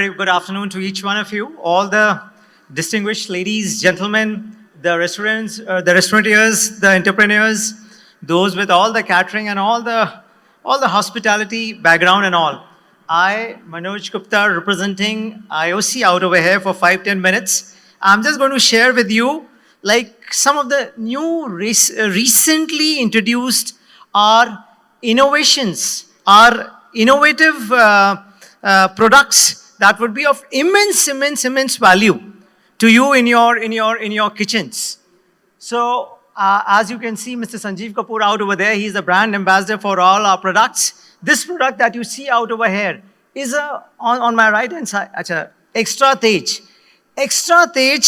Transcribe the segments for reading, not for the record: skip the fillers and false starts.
very good afternoon to each one of you, all the distinguished ladies, gentlemen, the restaurateurs, the entrepreneurs, those with all the catering and all the hospitality background and all. I, Manoj Gupta, representing IOC out over here for 5-10 minutes. I'm just going to share with you like some of the new recently introduced our innovations, our innovative products that would be of immense value to you in your kitchens. So as you can see, Mr. Sanjeev Kapoor out over there, he's the brand ambassador for all our products. This product that you see out over here is on my right hand side, Extra Tej. Extra Tej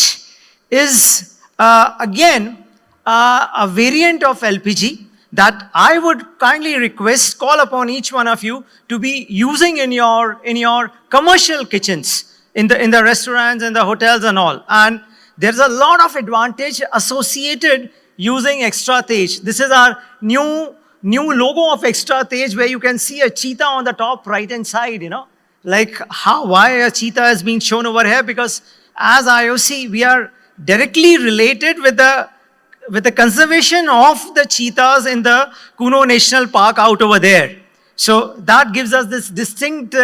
is again a variant of LPG that I would kindly request, call upon each one of you to be using in your commercial kitchens, in the restaurants and the hotels and all. And there's a lot of advantage associated using Extra Tej. This is our new logo of Extra Tej, where you can see a cheetah on the top right hand side, like why a cheetah has been shown over here, because as IOC, we are directly related with the conservation of the cheetahs in the Kuno National Park out over there. So that gives us this distinct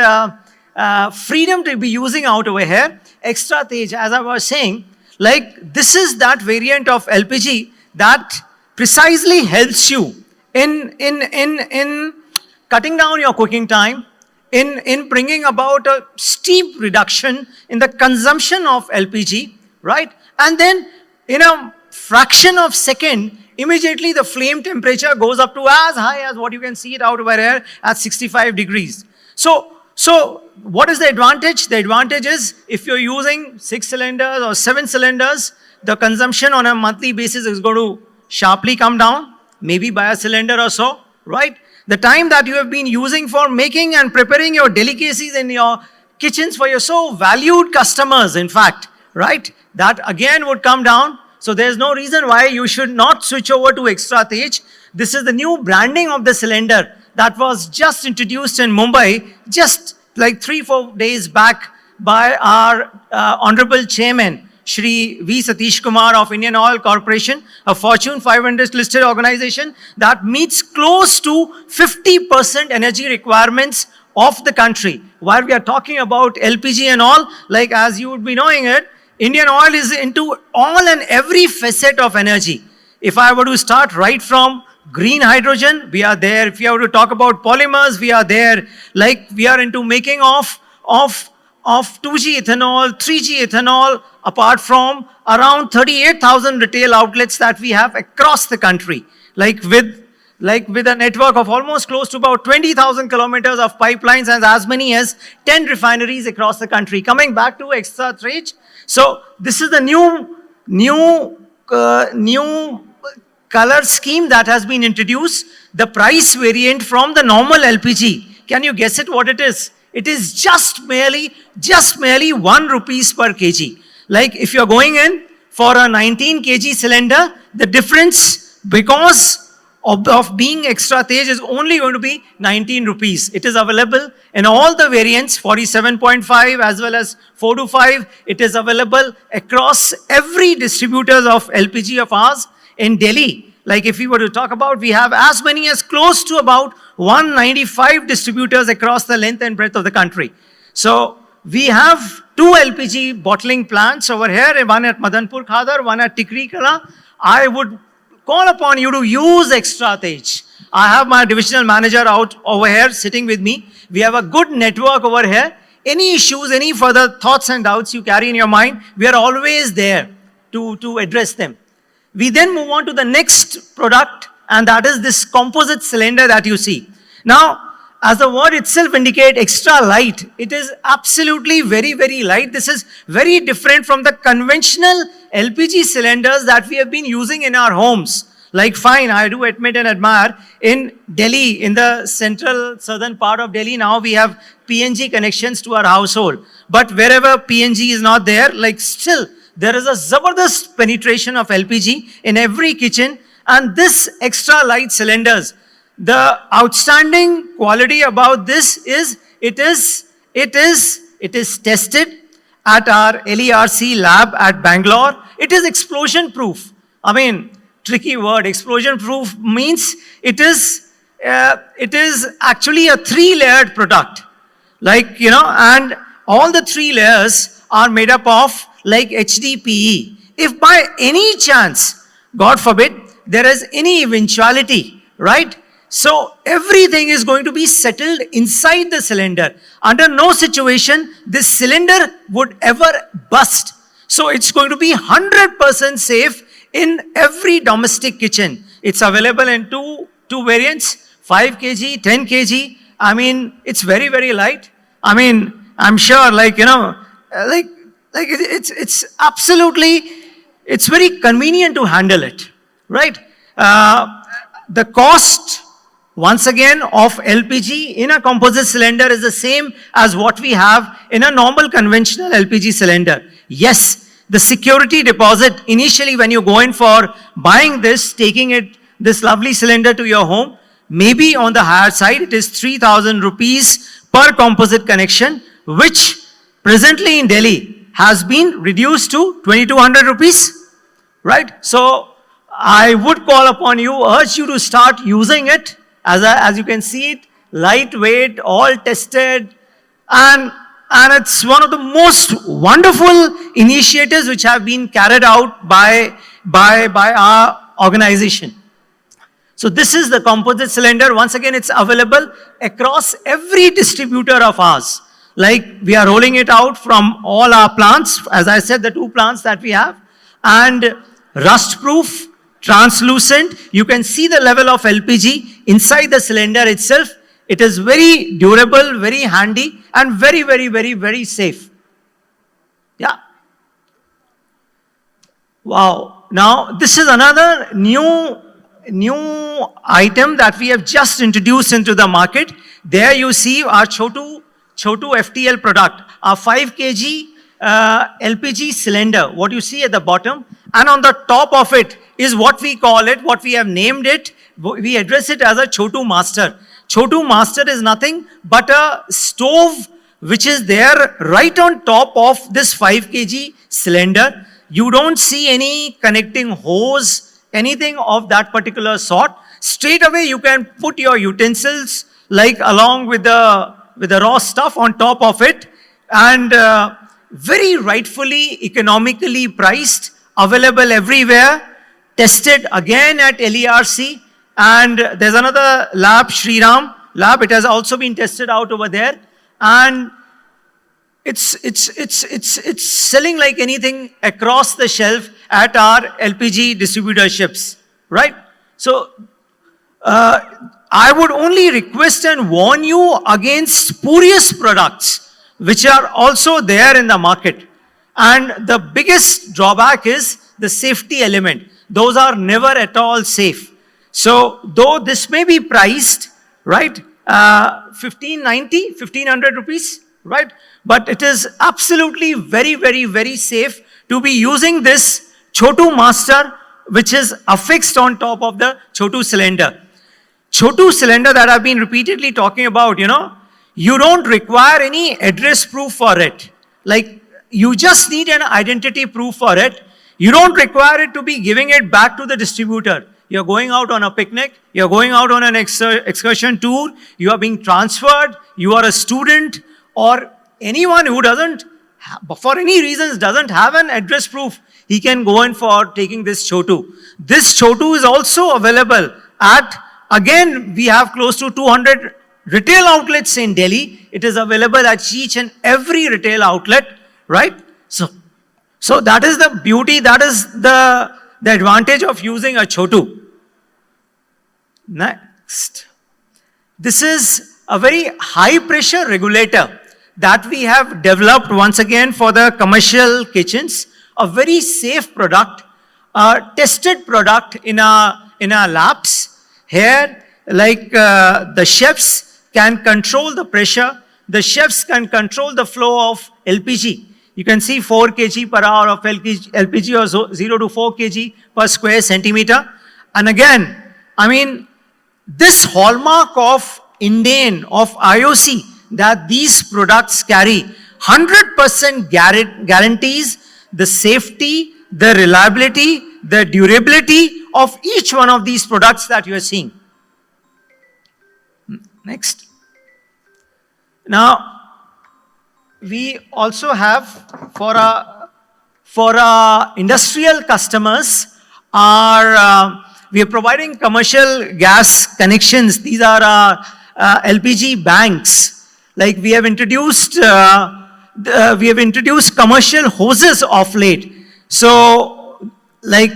freedom to be using out over here. Extra Tej, as I was saying, like this is that variant of LPG that precisely helps you in cutting down your cooking time, in bringing about a steep reduction in the consumption of LPG, right? And then in a fraction of second, immediately the flame temperature goes up to as high as what you can see it out over here at 65 degrees. So what is the advantage? The advantage is if you're using 6 cylinders or 7 cylinders, the consumption on a monthly basis is going to sharply come down, maybe by a cylinder or so, right? The time that you have been using for making and preparing your delicacies in your kitchens for your so valued customers, in fact, right? That again would come down. So there's no reason why you should not switch over to Extra Tej. This is the new branding of the cylinder that was just introduced in Mumbai just like 3-4 days back by our Honorable Chairman, Shri V. Satish Kumar of Indian Oil Corporation, a Fortune 500 listed organization that meets close to 50% energy requirements of the country. While we are talking about LPG and all, like as you would be knowing it, Indian Oil is into all and every facet of energy. If I were to start right from green hydrogen, we are there. If you were to talk about polymers, we are there. Like we are into making of 2G ethanol, 3G ethanol, apart from around 38,000 retail outlets that we have across the country. Like with a network of almost close to about 20,000 kilometers of pipelines and as many as 10 refineries across the country. Coming back to Extra Tej, so this is the new color scheme that has been introduced. The price variant from the normal LPG. Can you guess it what it is? It is just merely 1 rupees per kg. Like if you're going in for a 19 kg cylinder, the difference because of being Extra Tej is only going to be 19 rupees. It is available in all the variants, 47.5 as well as 4 to 5. It is available across every distributors of LPG of ours in Delhi. Like if we were to talk about, we have as many as close to about 195 distributors across the length and breadth of the country. So we have 2 LPG bottling plants over here, one at Madanpur Khadar, one at Tikri Kala. I would call upon you to use Extra Tej. I have my divisional manager out over here sitting with me. We have a good network over here. Any issues, any further thoughts and doubts you carry in your mind, we are always there to address them. We then move on to the next product, and that is this composite cylinder that you see. Now, as the word itself indicates, extra light, it is absolutely very light. This is very different from the conventional LPG cylinders that we have been using in our homes. Like fine, I do admit and admire, in Delhi, in the central southern part of Delhi, now we have PNG connections to our household. But wherever PNG is not there, like still, there is a zabardast penetration of LPG in every kitchen, and this extra light cylinders, the outstanding quality about this is it is It is tested at our LERC lab at Bangalore. It is explosion proof. I mean, tricky word. Explosion proof means it is actually a 3-layered product. Like, and all the 3 layers are made up of like HDPE. If by any chance, God forbid, there is any eventuality, right? So everything is going to be settled inside the cylinder. Under no situation, this cylinder would ever bust. So it's going to be 100% safe in every domestic kitchen. It's available in two variants, 5 kg, 10 kg. I mean, it's very, very light. I mean, I'm sure, it's absolutely, it's very convenient to handle it, right? The cost, once again, of LPG in a composite cylinder is the same as what we have in a normal conventional LPG cylinder. Yes, the security deposit, initially when you go in for buying this, this lovely cylinder to your home, maybe on the higher side, it is 3,000 rupees per composite connection, which presently in Delhi has been reduced to 2,200 rupees, right? So I would call upon you, urge you to start using it. As you can see it, lightweight, all tested, and it's one of the most wonderful initiatives which have been carried out by our organization. So this is the composite cylinder. Once again, it's available across every distributor of ours. Like, we are rolling it out from all our plants, as I said, the 2 plants that we have, and rust-proof, translucent. You can see the level of LPG inside the cylinder itself. It is very durable, very handy, and very, very, very, very safe. Yeah. Wow. Now, this is another new item that we have just introduced into the market. There you see our Chotu FTL product, our 5 kg LPG cylinder, what you see at the bottom, and on the top of it is what we call it, what we have named it, we address it as a Chotu Master. Chotu Master is nothing but a stove which is there right on top of this 5 kg cylinder. You don't see any connecting hose, anything of that particular sort. Straight away you can put your utensils like along with the raw stuff on top of it, and very rightfully economically priced, available everywhere, tested again at LERC, and there's another lab, Shriram lab, it has also been tested out over there, and it's selling like anything across the shelf at our LPG distributorships, right? So I would only request and warn you against spurious products which are also there in the market. And the biggest drawback is the safety element. Those are never at all safe. So though this may be priced, right, 1,500 rupees, right? But it is absolutely very, very, very safe to be using this Chotu Master, which is affixed on top of the Chotu cylinder. Chotu cylinder that I've been repeatedly talking about, you don't require any address proof for it. Like, you just need an identity proof for it. You don't require it to be giving it back to the distributor. You're going out on a picnic, you're going out on an excursion tour, you are being transferred, you are a student, or anyone who for any reasons doesn't have an address proof, he can go in for taking this Chotu. This Chotu is also available at, again, we have close to 200 retail outlets in Delhi. It is available at each and every retail outlet, right? So that is the beauty, that is the advantage of using a Chotu. Next. This is a very high pressure regulator that we have developed once again for the commercial kitchens. A very safe product, a tested product in our labs. Here, like the chefs can control the pressure, the chefs can control the flow of LPG. You can see 4 kg per hour of LPG or 0 to 4 kg per square centimeter. And again, I mean, this hallmark of Indian, of IOC that these products carry, 100% guarantees the safety, the reliability, the durability of each one of these products that you are seeing. Next. Now, we also have for our industrial customers, we are providing commercial gas connections. These are LPG banks. Like we have introduced commercial hoses of late. So, like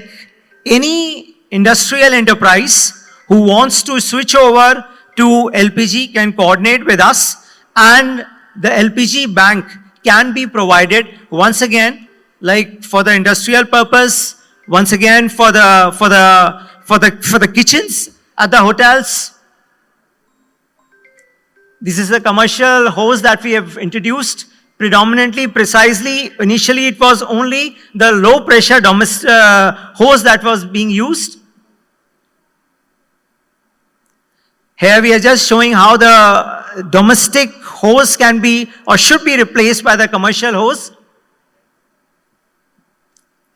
any industrial enterprise who wants to switch over to LPG can coordinate with us, and the LPG bank can be provided once again, like for the industrial purpose, once again for the kitchens at the hotels. This is the commercial hose that we have introduced. Predominantly, precisely, initially it was only the low pressure domestic hose that was being used. Here we are just showing how the domestic hose can be or should be replaced by the commercial hose.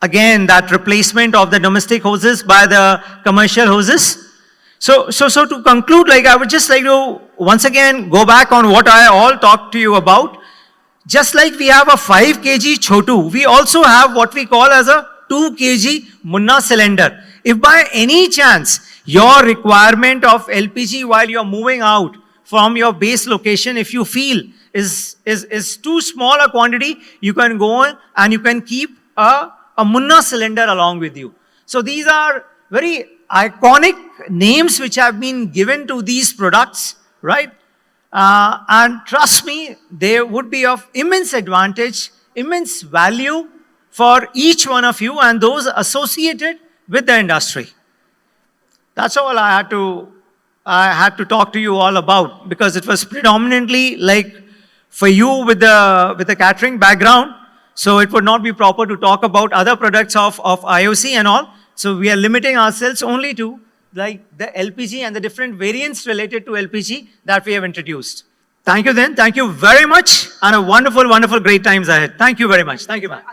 Again, that replacement of the domestic hoses by the commercial hoses. So to conclude, like I would just like to once again go back on what I all talked to you about. Just like we have a 5 kg Chotu, we also have what we call as a 2 kg Munna cylinder. If by any chance your requirement of LPG while you're moving out from your base location, if you feel is too small a quantity, you can go and you can keep a Munna cylinder along with you. So these are very iconic names which have been given to these products, right? And trust me, they would be of immense advantage, immense value for each one of you and those associated with the industry. That's all I had to talk to you all about, because it was predominantly like for you with the catering background. So it would not be proper to talk about other products of IOC and all. So we are limiting ourselves only to like the LPG and the different variants related to LPG that we have introduced. Thank you then. Thank you very much. And a wonderful, wonderful, great times ahead. Thank you very much. Thank you, man.